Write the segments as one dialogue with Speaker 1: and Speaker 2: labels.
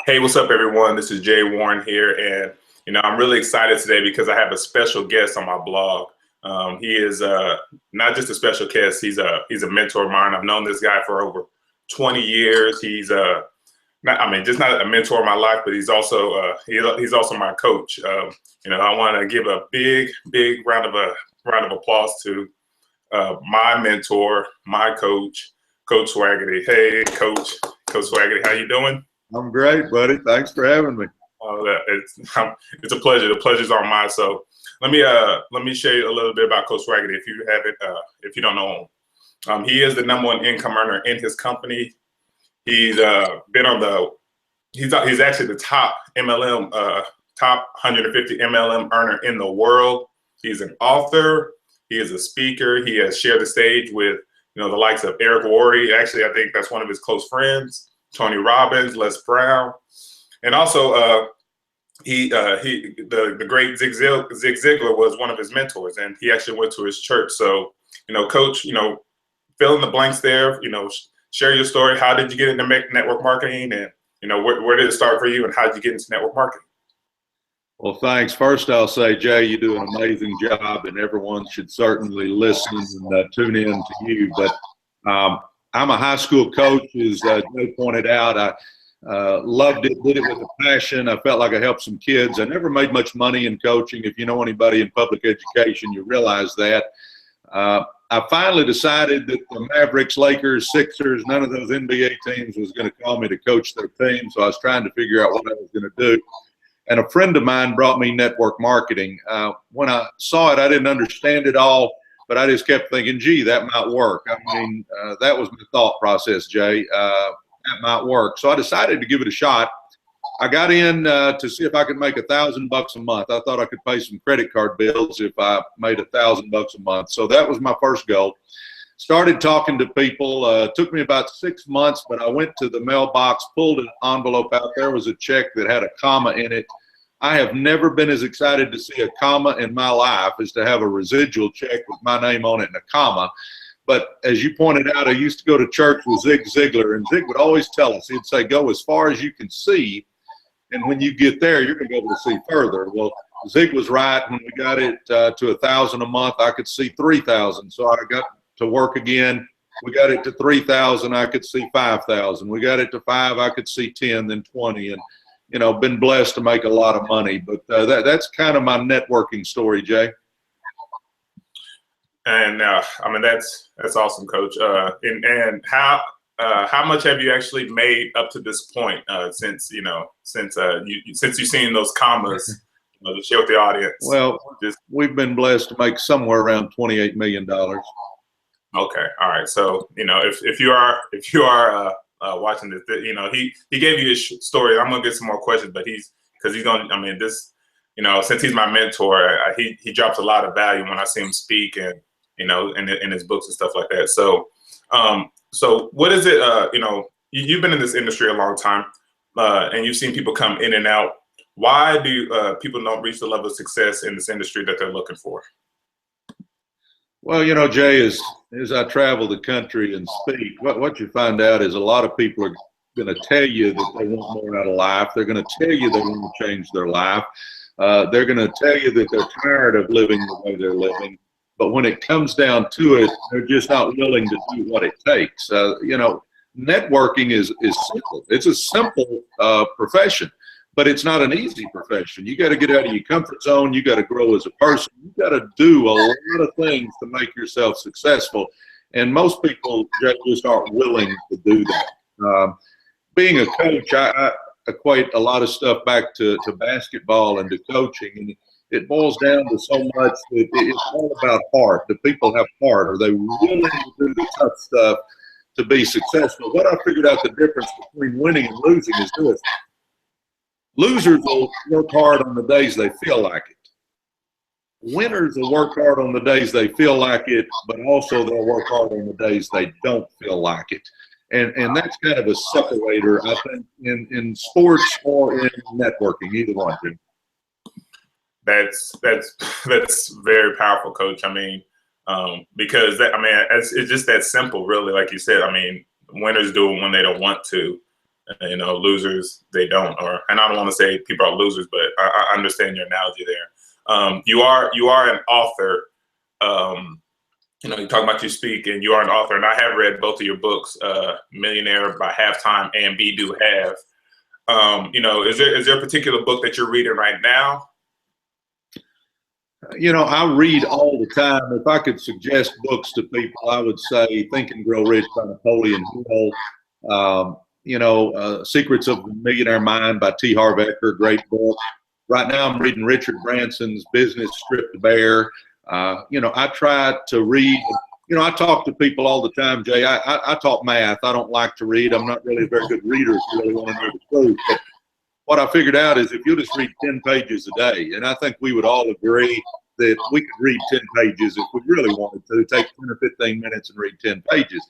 Speaker 1: Hey, what's up, everyone? This is Jay Warren here, and I'm really excited today because I have a special guest on my blog. He is not just a special guest; he's a mentor of mine. I've known this guy for over 20 years. He's just not a mentor in my life, but he's also my coach. I want to give a big round of applause to my mentor, my coach, Coach Swagerty. Hey, Coach Swagerty, how you doing?
Speaker 2: I'm great, buddy. Thanks for having me.
Speaker 1: It's a pleasure. The pleasure's on mine. So let me share you a little bit about Coach Swagerty if you haven't, if you don't know him. He is the #1 income earner in his company. He's been on he's actually the top MLM, top 150 MLM earner in the world. He's an author. He is a speaker. He has shared the stage with the likes of Eric Worre. Actually, I think that's one of his close friends. Tony Robbins, Les Brown, and also the great Zig Ziglar was one of his mentors, and he actually went to his church. So, Coach, fill in the blanks there. Share your story. How did you get into network marketing, and where did it start for you, and how did you get into network marketing?
Speaker 2: Well, thanks. First, I'll say, Jay, you do an amazing job, and everyone should certainly listen and tune in to you. But I'm a high school coach, as Jay pointed out. I loved it, did it with a passion. I felt like I helped some kids. I never made much money in coaching. If you know anybody in public education, you realize that. I finally decided that the Mavericks, Lakers, Sixers, none of those NBA teams was going to call me to coach their team. So I was trying to figure out what I was going to do. And a friend of mine brought me network marketing. When I saw it, I didn't understand it all. But I just kept thinking, gee, that might work. I mean, that was my thought process, Jay. That might work. So I decided to give it a shot. I got in to see if I could make $1,000 a month. I thought I could pay some credit card bills if I made $1,000 a month. So that was my first goal. Started talking to people. Took me about 6 months, but I went to the mailbox, pulled an envelope out. There was a check that had a comma in it. I have never been as excited to see a comma in my life as to have a residual check with my name on it and a comma. But as you pointed out, I used to go to church with Zig Ziglar, and Zig would always tell us, he'd say, go as far as you can see, and when you get there, you're going to be able to see further. Well, Zig was right. When we got it to $1,000 a month, I could see 3,000. So I got to work again. We got it to 3,000, I could see 5,000. We got it to 5, I could see 10, then 20, and been blessed to make a lot of money, but that's kind of my networking story, Jay.
Speaker 1: And that's awesome, Coach. And how much have you actually made up to this point since you've seen those commas to share with the audience?
Speaker 2: Well, we've been blessed to make somewhere around $28 million.
Speaker 1: Okay, all right. So if you are watching this, he gave you his story. I'm gonna get some more questions, but he's gonna. I mean, since he's my mentor, he drops a lot of value when I see him speak, and in his books and stuff like that. So, so what is it? You've been in this industry a long time, and you've seen people come in and out. Why do people not reach the level of success in this industry that they're looking for?
Speaker 2: Well, Jay, as I travel the country and speak, what you find out is a lot of people are going to tell you that they want more out of life. They're going to tell you they want to change their life. They're going to tell you that they're tired of living the way they're living. But when it comes down to it, they're just not willing to do what it takes. Networking is simple. It's a simple profession. But it's not an easy profession. You got to get out of your comfort zone. You got to grow as a person. You got to do a lot of things to make yourself successful. And most people just aren't willing to do that. Being a coach, I equate a lot of stuff back to basketball and to coaching. And it boils down to so much that it's all about heart. Do people have heart? Are they willing to do the tough stuff to be successful? What I figured out the difference between winning and losing is this. Losers will work hard on the days they feel like it. Winners will work hard on the days they feel like it, but also they'll work hard on the days they don't feel like it. And that's kind of a separator, I think, in sports or in networking, either one.
Speaker 1: That's very powerful, Coach. I mean, because it's just that simple, really. Like you said, I mean, winners do it when they don't want to. You know, losers, they don't. And I don't want to say people are losers, but I understand your analogy there. You are an author. You know, you talk about you speak, and you are an author, and I have read both of your books, Millionaire by Halftime and Be Do Have. You know, is there a particular book that you're reading right now?
Speaker 2: You know, I read all the time. If I could suggest books to people, I would say Think and Grow Rich by Napoleon Hill. You know, Secrets of the Millionaire Mind by T. Harv Eker, great book. Right now I'm reading Richard Branson's Business Stripped Bare. You know, I try to read, you know, I talk to people all the time, Jay. I talk math. I don't like to read. I'm not really a very good reader if you really want to know the truth. But what I figured out is if you just read 10 pages a day, and I think we would all agree that we could read 10 pages if we really wanted to, take 10 or 15 minutes and read 10 pages.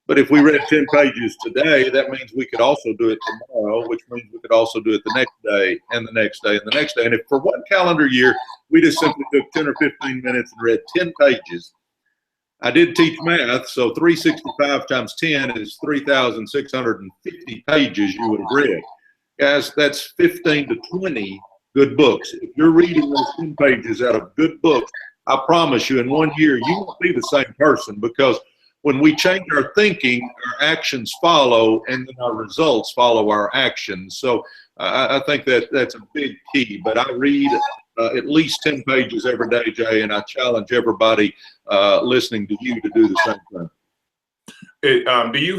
Speaker 2: But if we read 10 pages today, that means we could also do it tomorrow, which means we could also do it the next day and the next day and the next day. And if for one calendar year, we just simply took 10 or 15 minutes and read 10 pages, I did teach math, so 365 times 10 is 3,650 pages you would have read. Guys, that's 15 to 20 good books. If you're reading those 10 pages out of good books, I promise you in 1 year, you won't be the same person, because when we change our thinking, our actions follow, and then our results follow our actions. So I think that that's a big key. But I read at least 10 pages every day, Jay, and I challenge everybody listening to you to do the same thing.
Speaker 1: Do you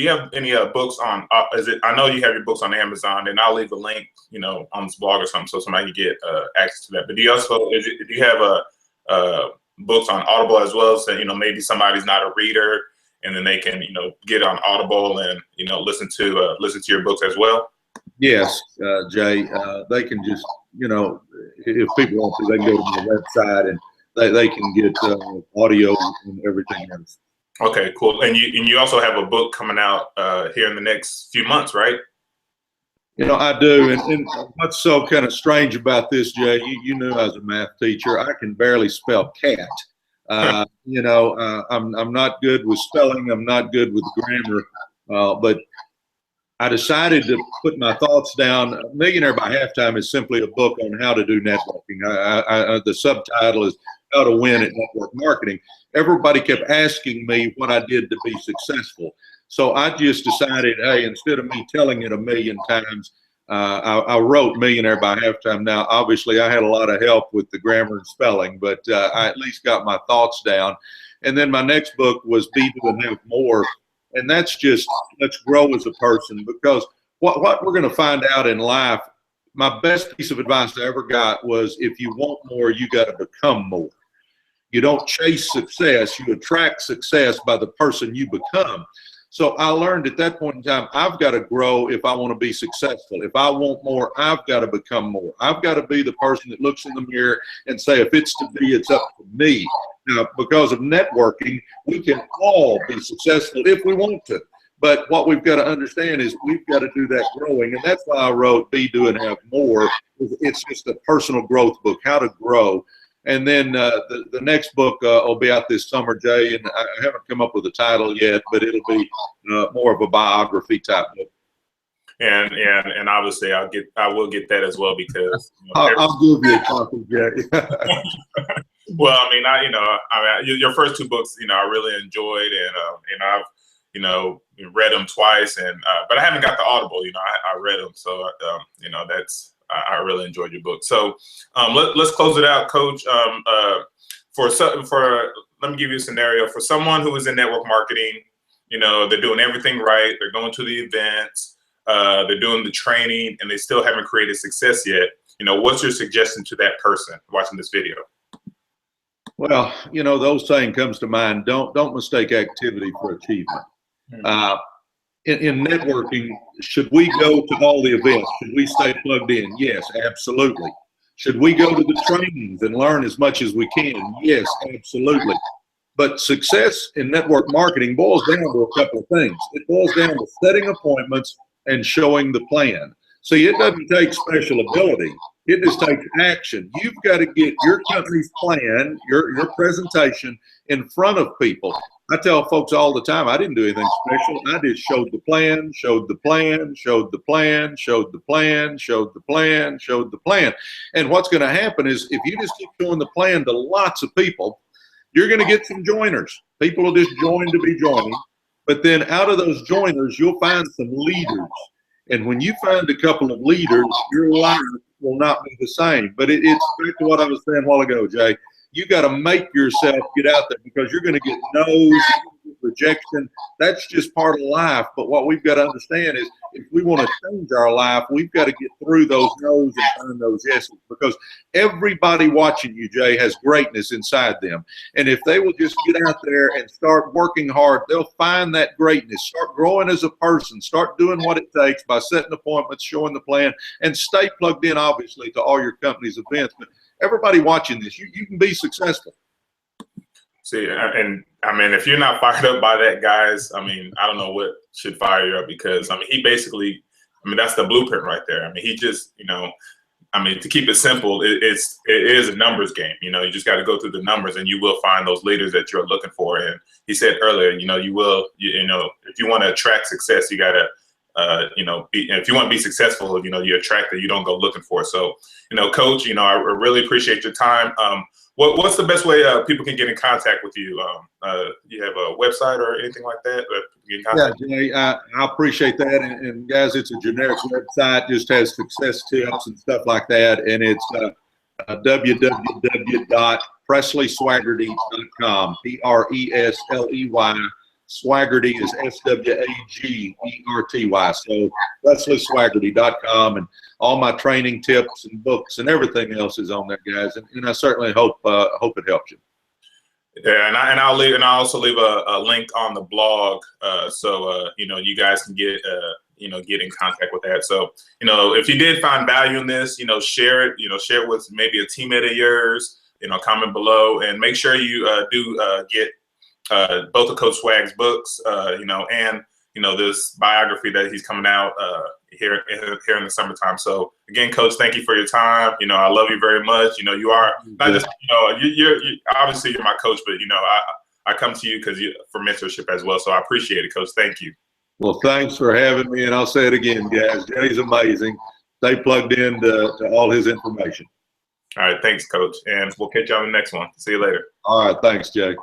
Speaker 1: have any books on? I know you have your books on Amazon, and I'll leave a link, you know, on this blog or something, so somebody can get access to that. But do you also do you have books on Audible as well? So, you know, maybe somebody's not a reader, and then they can, you know, get on Audible and, you know, listen to your books as well.
Speaker 2: Yes, Jay. They can just, you know, if people want to, they can go to my website and they can get audio and everything else.
Speaker 1: Okay, cool. And you also have a book coming out here in the next few months, right?
Speaker 2: You know, I do. And what's so kind of strange about this, Jay, you knew I was a math teacher. I can barely spell cat. You know, I'm not good with spelling. I'm not good with grammar. But I decided to put my thoughts down. Millionaire by Halftime is simply a book on how to do networking. The subtitle is How to Win at Network Marketing. Everybody kept asking me what I did to be successful. So I just decided, hey, instead of me telling it a million times, I wrote Millionaire by Halftime. Now, obviously, I had a lot of help with the grammar and spelling, but I at least got my thoughts down. And then my next book was Be Do and Have More. And that's just, let's grow as a person, because what we're going to find out in life, my best piece of advice I ever got was, if you want more, you got to become more. You don't chase success, you attract success by the person you become. So I learned at that point in time, I've got to grow if I want to be successful. If I want more, I've got to become more. I've got to be the person that looks in the mirror and say, if it's to be, it's up to me. Now, because of networking, we can all be successful if we want to. But what we've got to understand is we've got to do that growing. And that's why I wrote Be, Do, and Have More. It's just a personal growth book, how to grow. And then the next book will be out this summer, Jay, and I haven't come up with a title yet, but it'll be more of a biography type book.
Speaker 1: And obviously I will get that as well, because you know,
Speaker 2: I'll give you a copy, Jay.
Speaker 1: Well, I mean, your first two books, you know, I really enjoyed, and I've, you know, read them twice, and but I haven't got the Audible. You know, I read them, so you know, I really enjoyed your book. So let's close it out, Coach. Let me give you a scenario for someone who is in network marketing. You know, they're doing everything right. They're going to the events. They're doing the training, and they still haven't created success yet. You know, what's your suggestion to that person watching this video?
Speaker 2: Well, you know, the old saying comes to mind: don't mistake activity for achievement. In networking, should we go to all the events? Should we stay plugged in? Yes, absolutely. Should we go to the trainings and learn as much as we can? Yes, absolutely. But success in network marketing boils down to a couple of things. It boils down to setting appointments and showing the plan. See, it doesn't take special ability. It just takes action. You've got to get your company's plan, your presentation in front of people. I tell folks all the time, I didn't do anything special. I just showed the plan, showed the plan, showed the plan, showed the plan, showed the plan, showed the plan. And what's going to happen is if you just keep showing the plan to lots of people, you're going to get some joiners. People will just join to be joining. But then out of those joiners, you'll find some leaders. And when you find a couple of leaders, your life will not be the same. But it's back to what I was saying a while ago, Jay. You got to make yourself get out there because you're going to get no's, rejection. That's just part of life. But what we've got to understand is if we want to change our life, we've got to get through those no's and find those yeses, because everybody watching you, Jay, has greatness inside them. And if they will just get out there and start working hard, they'll find that greatness, start growing as a person, start doing what it takes by setting appointments, showing the plan, and stay plugged in, obviously, to all your company's events. But everybody watching this, you can be successful.
Speaker 1: See, and I mean, if you're not fired up by that, guys, I mean, I don't know what should fire you up, because I mean, he basically, I mean, that's the blueprint right there. I mean, he just, you know, I mean, to keep it simple, it is a numbers game. You know, you just got to go through the numbers, and you will find those leaders that you're looking for. And he said earlier, you know, you know, if you want to attract success, you got to, you know, if you want to be successful, you know, you attract it, you don't go looking for it. So, you know, Coach, you know, I really appreciate your time. What's the best way people can get in contact with you? You have a website or anything like that?
Speaker 2: Yeah, Jay, I appreciate that. And guys, it's a generic website, just has success tips and stuff like that. And it's www.presleyswagerty.com, Presley. Swagerty is Swagerty. So PresleySwagerty.com, and all my training tips and books and everything else is on there, guys. And I certainly hope it helps you.
Speaker 1: Yeah, and I'll also leave a link on the blog, so you know, you guys can get you know, get in contact with that. So, you know, if you did find value in this, you know, share it. You know, share it with maybe a teammate of yours. You know, comment below, and make sure you do get both of Coach Swag's books, you know, and you know, this biography that he's coming out here in the summertime. So again, Coach, thank you for your time. You know, I love you very much. You know, you are not just, you know, you're obviously you're my coach, but you know, I come to you because for mentorship as well. So I appreciate it, Coach. Thank you.
Speaker 2: Well, thanks for having me, and I'll say it again, guys. Jay's amazing. Stay plugged in to all his information.
Speaker 1: All right, thanks, Coach, and we'll catch you on the next one. See you later.
Speaker 2: All right, thanks, Jay.